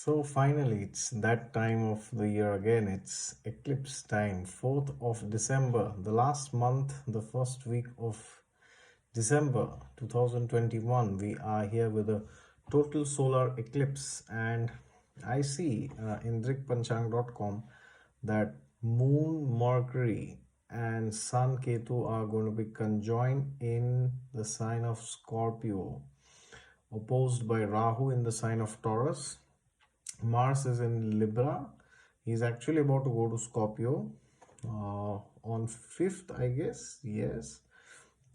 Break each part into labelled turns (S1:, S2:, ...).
S1: So finally, it's that time of the year again. It's eclipse time, 4th of December, the last month, the first week of December 2021. We are here with a total solar eclipse, and I see in drikpanchang.com that Moon, Mercury, and Sun Ketu are going to be conjoined in the sign of Scorpio, opposed by Rahu in the sign of Taurus. Mars is in Libra. He's actually about to go to Scorpio on 5th, I guess. Yes.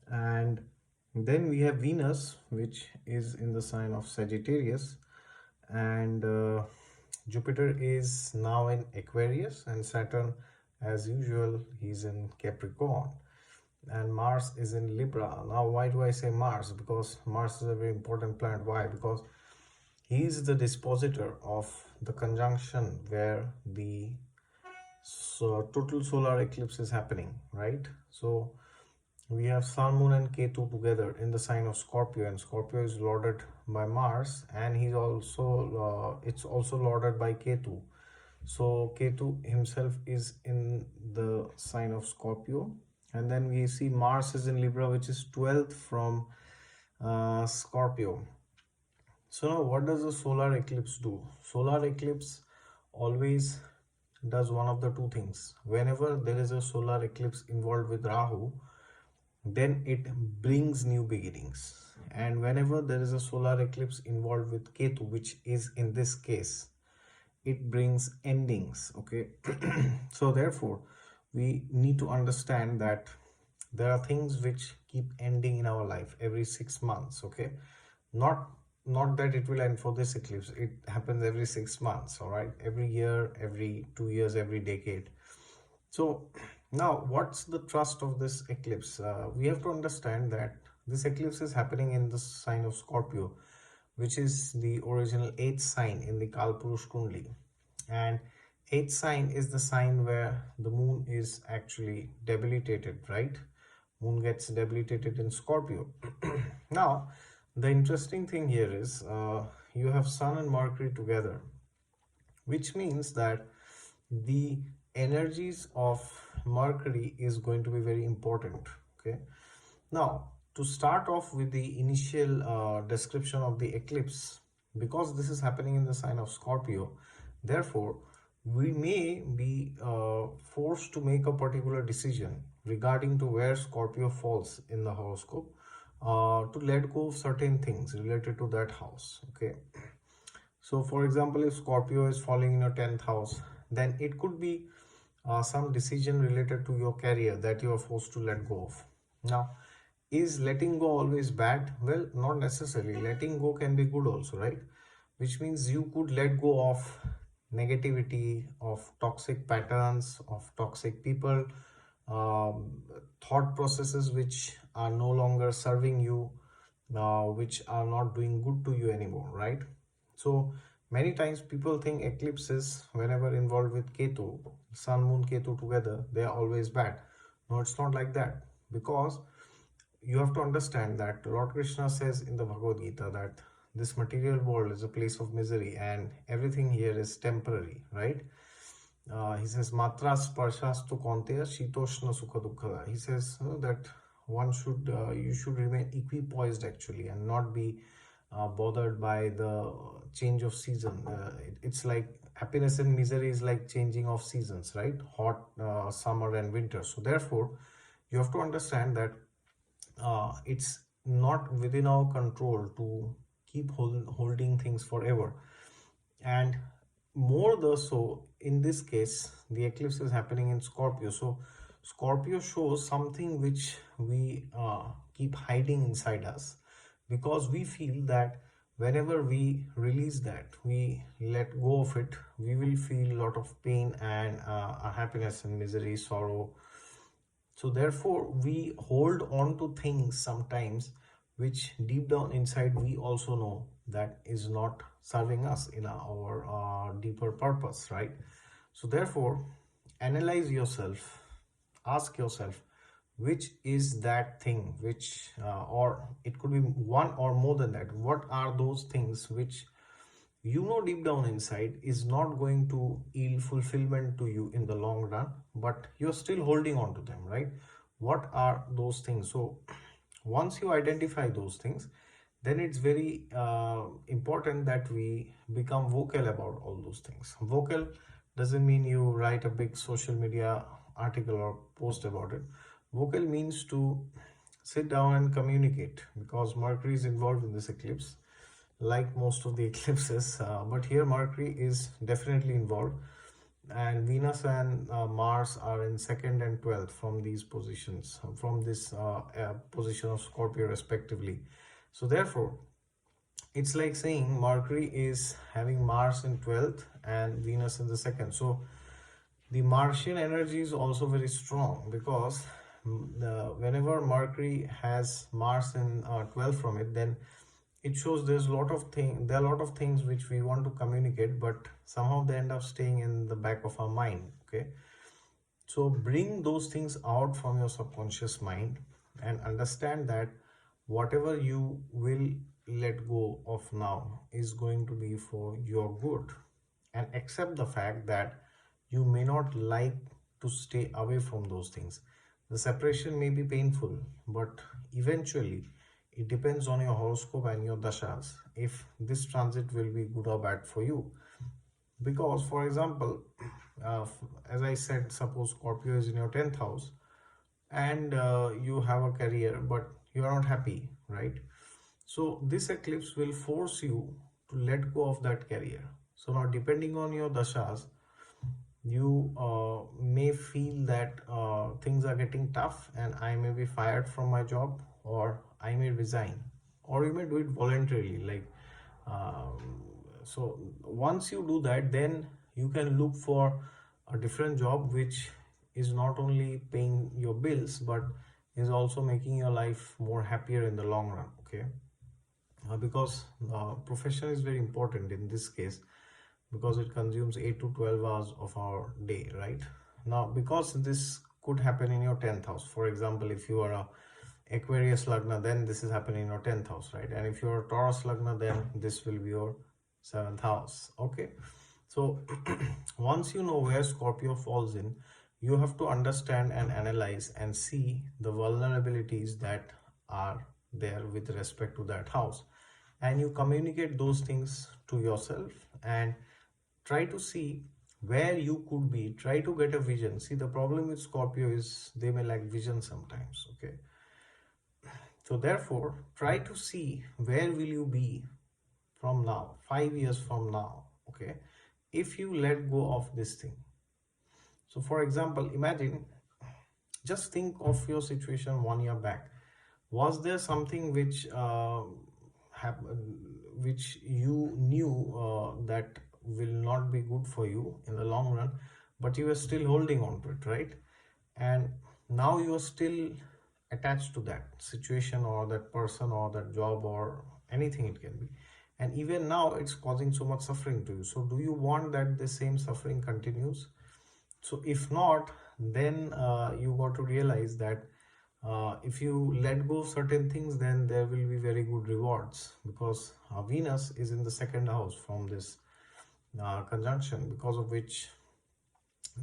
S1: And then we have Venus, which is in the sign of Sagittarius. And Jupiter is now in Aquarius, and Saturn, as usual, he's in Capricorn. And Mars is in Libra. Now, why do I say Mars? Because Mars is a very important planet. Why? Because he is the dispositor of the conjunction where the total solar eclipse is happening, right? So we have Sun, Moon, and Ketu together in the sign of Scorpio, and Scorpio is lorded by Mars, and he's also it's also lorded by Ketu. So Ketu himself is in the sign of Scorpio, and then we see Mars is in Libra, which is 12th from Scorpio. So now what does a solar eclipse do? Solar eclipse always does one of the two things. Whenever there is a solar eclipse involved with Rahu, then it brings new beginnings. And whenever there is a solar eclipse involved with Ketu, which is in this case, it brings endings. Okay. So therefore, we need to understand that there are things which keep ending in our life every 6 months. Okay. Not that it will end for this eclipse. It happens every 6 months. All right. Every year, every 2 years, every decade. So now what's the thrust of this eclipse? We have to understand that this eclipse is happening in the sign of Scorpio, which is the original 8th sign in the Kalpurush Kundli. And 8th sign is the sign where the moon is actually debilitated, right? Moon gets debilitated in Scorpio. Now, the interesting thing here is you have Sun and Mercury together, which means that the energies of Mercury is going to be very important. Okay. Now, to start off with the initial description of the eclipse, because this is happening in the sign of Scorpio, therefore, we may be forced to make a particular decision regarding to where Scorpio falls in the horoscope, to let go of certain things related to that house. Okay. So for example, if Scorpio is falling in your 10th house, then it could be some decision related to your career that you are forced to let go of. Now, is letting go always bad? Well, not necessarily. Letting go can be good also, right? Which means you could let go of negativity, of toxic patterns, of toxic people, thought processes which are no longer serving you, which are not doing good to you anymore, right? So many times people think eclipses, whenever involved with Ketu, Sun, Moon, Ketu together, they are always bad. No, it's not like that, because you have to understand that Lord Krishna says in the Bhagavad Gita that this material world is a place of misery and everything here is temporary, right? He says, Matra sparshastu konteya shitoshna sukha dukkha. He says that one should, you should remain equipoised actually and not be bothered by the change of season. It's like happiness and misery is like changing of seasons, right? Hot, summer and winter. So therefore, you have to understand that it's not within our control to keep holding things forever. And more the so in this case, the eclipse is happening in Scorpio. So Scorpio shows something which we keep hiding inside us, because we feel that whenever we release that, we let go of it, we will feel a lot of pain and happiness and misery, sorrow. So therefore, we hold on to things sometimes which deep down inside we also know that is not serving us in our deeper purpose, right? So therefore, analyze yourself, ask yourself, which is that thing which, or it could be one or more than that. What are those things which you know deep down inside is not going to yield fulfillment to you in the long run, but you're still holding on to them, right? What are those things? So once you identify those things, then it's very important that we become vocal about all those things. Vocal doesn't mean you write a big social media article or post about it. Vocal means to sit down and communicate, because Mercury is involved in this eclipse, like most of the eclipses. But here Mercury is definitely involved, and Venus and Mars are in second and 12th from these positions, from this position of Scorpio respectively. So therefore, it's like saying Mercury is having Mars in 12th and Venus in the second. So the Martian energy is also very strong, because whenever Mercury has Mars in 12 from it, then it shows there's a lot of there are a lot of things which we want to communicate, but somehow they end up staying in the back of our mind. Okay, so bring those things out from your subconscious mind and understand that whatever you will let go of now is going to be for your good, and accept the fact that you may not like to stay away from those things. The separation may be painful, but eventually it depends on your horoscope and your dashas if this transit will be good or bad for you. Because, for example, uh, as I said, suppose Scorpio is in your 10th house, and you have a career but you are not happy, right? So this eclipse will force you to let go of that career. So now, depending on your dashas, you may feel that things are getting tough and I may be fired from my job, or I may resign, or you may do it voluntarily. Um, so once you do that, then you can look for a different job which is not only paying your bills but is also making your life more happier in the long run. Okay, because profession is very important in this case, because it consumes 8 to 12 hours of our day, right? Now, because this could happen in your 10th house, for example, if you are a Aquarius Lagna, then this is happening in your 10th house, right? And if you're a Taurus Lagna, then this will be your 7th house. Okay, so once you know where Scorpio falls in, you have to understand and analyze and see the vulnerabilities that are there with respect to that house, and you communicate those things to yourself and try to see where you could be. Try to get a vision. See, the problem with Scorpio is they may lack vision sometimes. Okay, so therefore try to see where will you be from now, 5 years from now. Okay, if you let go of this thing. So for example, imagine, just think of your situation 1 year back. Was there something which happened, which you knew that will not be good for you in the long run, but you are still holding on to it, right? And now you are still attached to that situation or that person or that job or anything it can be. And even now it's causing so much suffering to you. So do you want that the same suffering continues? So if not, then you got to realize that if you let go of certain things, then there will be very good rewards, because Venus is in the second house from this conjunction, because of which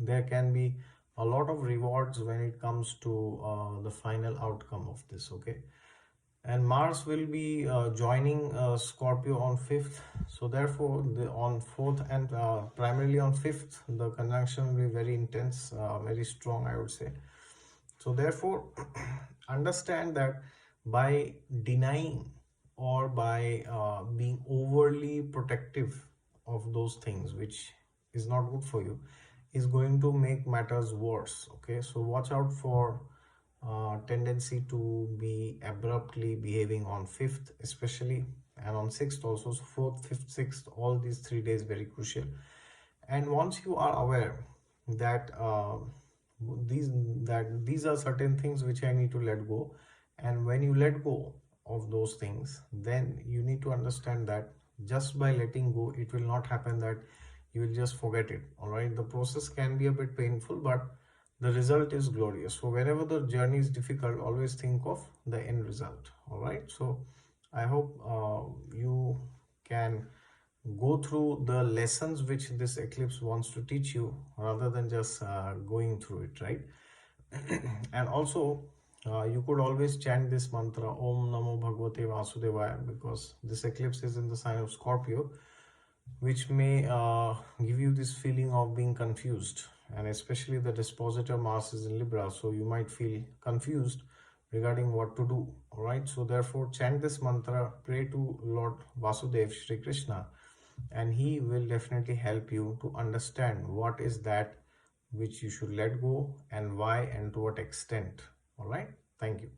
S1: there can be a lot of rewards when it comes to the final outcome of this. Okay, and Mars will be joining Scorpio on 5th. So therefore, on 4th and primarily on 5th, the conjunction will be very intense, very strong, I would say. So therefore, understand that by denying or by being overly protective of those things which is not good for you is going to make matters worse. Okay, so watch out for tendency to be abruptly behaving on 5th especially, and on 6th also. So 4th, 5th, 6th, all these 3 days very crucial. And once you are aware that these these are certain things which I need to let go, and when you let go of those things, then you need to understand that just by letting go, it will not happen that you will just forget it. All right, the process can be a bit painful, but the result is glorious. So whenever the journey is difficult, always think of the end result. All right, so I hope you can go through the lessons which this eclipse wants to teach you rather than just going through it, right? And also, you could always chant this mantra Om Namo Bhagavate Vasudevaya, because this eclipse is in the sign of Scorpio, which may give you this feeling of being confused, and especially the dispositor Mars is in Libra, so you might feel confused regarding what to do. All right, so therefore chant this mantra, pray to Lord Vasudev Shri Krishna, and he will definitely help you to understand what is that which you should let go and why and to what extent. All right, thank you.